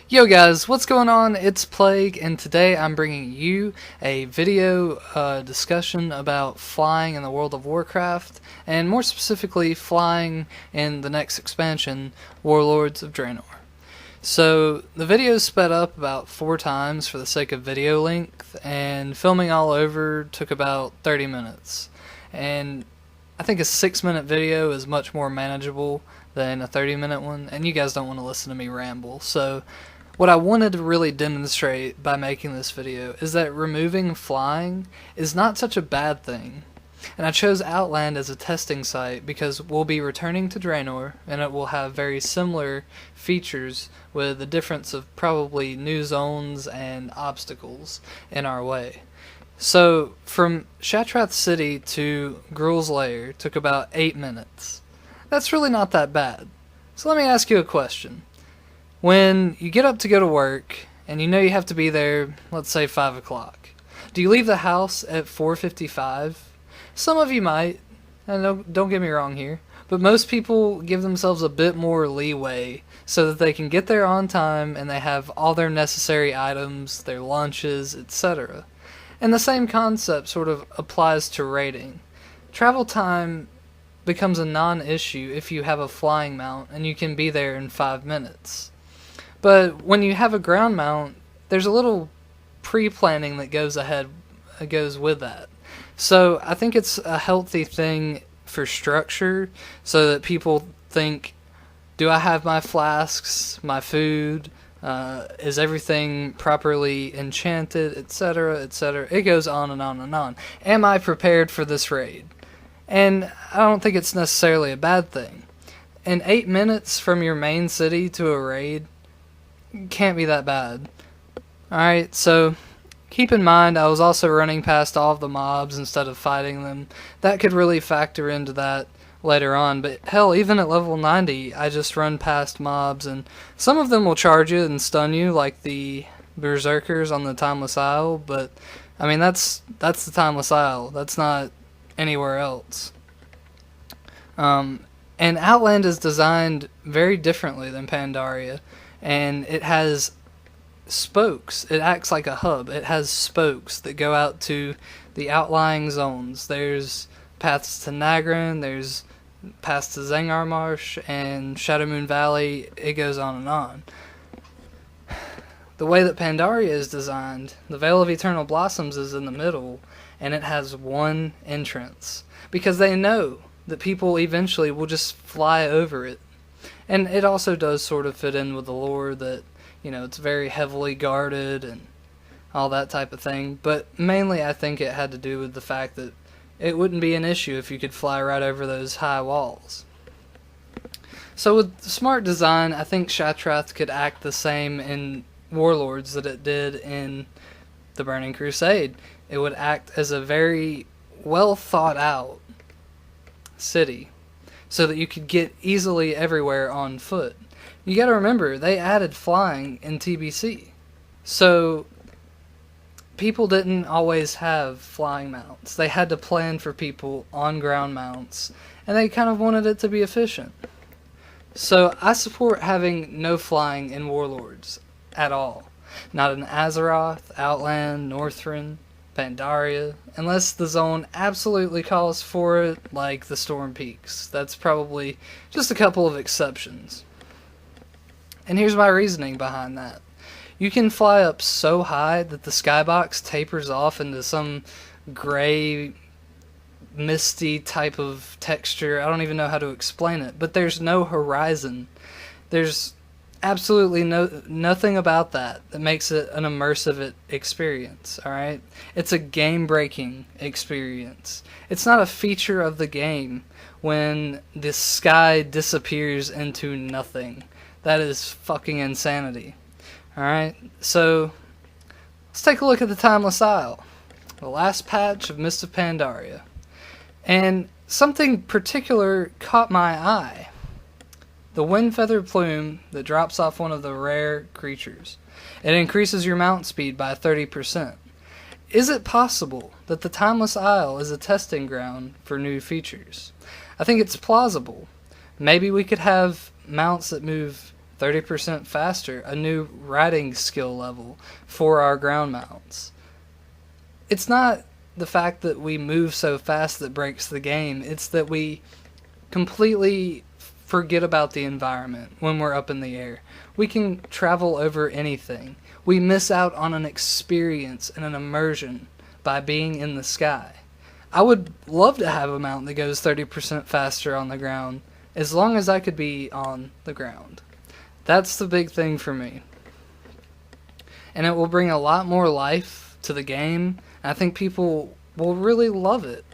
Yo guys, what's going on? It's Plague, and today I'm bringing you a video discussion about flying in the world of Warcraft, and more specifically flying in the next expansion, Warlords of Draenor. So the video is sped up about 4 times for the sake of video length, and filming all over took about 30 minutes. And I think a 6-minute video is much more manageable than a 30-minute one, and you guys don't want to listen to me ramble, so what I wanted to really demonstrate by making this video is that removing flying is not such a bad thing. And I chose Outland as a testing site because we'll be returning to Draenor, and it will have very similar features with the difference of probably new zones and obstacles in our way. So from Shattrath City to Gruul's Lair took about 8 minutes. That's really not that bad. So let me ask you a question. When you get up to go to work, and you know you have to be there, let's say 5 o'clock, do you leave the house at 4:55? Some of you might, and don't get me wrong here, but most people give themselves a bit more leeway so that they can get there on time and they have all their necessary items, their lunches, etc. And the same concept sort of applies to raiding. Travel time becomes a non-issue if you have a flying mount and you can be there in 5 minutes. But when you have a ground mount, there's a little pre-planning that goes with that. So I think it's a healthy thing for structure so that people think, do I have my flasks, my food, is everything properly enchanted, etc., etc. It goes on and on and on. Am I prepared for this raid? And I don't think it's necessarily a bad thing. And 8 minutes from your main city to a raid can't be that bad. Alright, so keep in mind I was also running past all of the mobs instead of fighting them. That could really factor into that later on, but hell, even at level 90 I just run past mobs, and some of them will charge you and stun you like the berserkers on the Timeless Isle, but I mean that's the Timeless Isle, that's not anywhere else. And Outland is designed very differently than Pandaria, and it has spokes. It acts like a hub. It has spokes that go out to the outlying zones. There's paths to Nagrin, there's paths to Zengar Marsh and Shadowmoon Valley. It goes on and on. The way that Pandaria is designed, the Veil of Eternal Blossoms is in the middle, and it has one entrance, because they know that people eventually will just fly over it. And it also does sort of fit in with the lore that, you know, it's very heavily guarded and all that type of thing. But mainly I think it had to do with the fact that it wouldn't be an issue if you could fly right over those high walls. So with smart design, I think Shattrath could act the same in Warlords that it did in the Burning Crusade. It would act as a very well thought out city, so that you could get easily everywhere on foot. You gotta remember, they added flying in TBC. So people didn't always have flying mounts. They had to plan for people on ground mounts, and they kind of wanted it to be efficient. So I support having no flying in Warlords at all. Not in Azeroth, Outland, Northrend, Pandaria, unless the zone absolutely calls for it, like the Storm Peaks. That's probably just a couple of exceptions. And here's my reasoning behind that. You can fly up so high that the skybox tapers off into some gray, misty type of texture. I don't even know how to explain it, but there's no horizon. There's absolutely nothing about that makes it an immersive experience, alright? It's a game-breaking experience. It's not a feature of the game when the sky disappears into nothing. That is fucking insanity. Alright, so let's take a look at the Timeless Isle, the last patch of Mist of Pandaria. And something particular caught my eye. The wind feather plume that drops off one of the rare creatures. It increases your mount speed by 30%. Is it possible that the Timeless Isle is a testing ground for new features? I think it's plausible. Maybe we could have mounts that move 30% faster, a new riding skill level for our ground mounts. It's not the fact that we move so fast that breaks the game, it's that we completely forget about the environment when we're up in the air. We can travel over anything. We miss out on an experience and an immersion by being in the sky. I would love to have a mount that goes 30% faster on the ground, as long as I could be on the ground. That's the big thing for me. And it will bring a lot more life to the game. I think people will really love it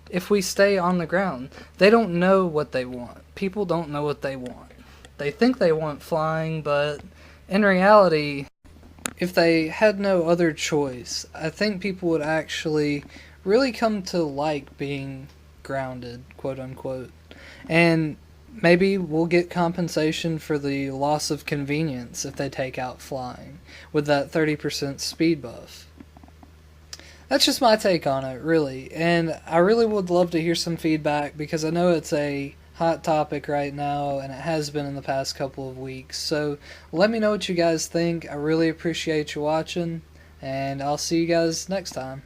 if we stay on the ground. They don't know what they want. People don't know what they want. They think they want flying, but in reality, if they had no other choice, I think people would actually really come to like being grounded, quote unquote. And maybe we'll get compensation for the loss of convenience if they take out flying with that 30% speed buff. That's just my take on it, really. And I really would love to hear some feedback because I know it's a hot topic right now and it has been in the past couple of weeks. So let me know what you guys think. I really appreciate you watching and I'll see you guys next time.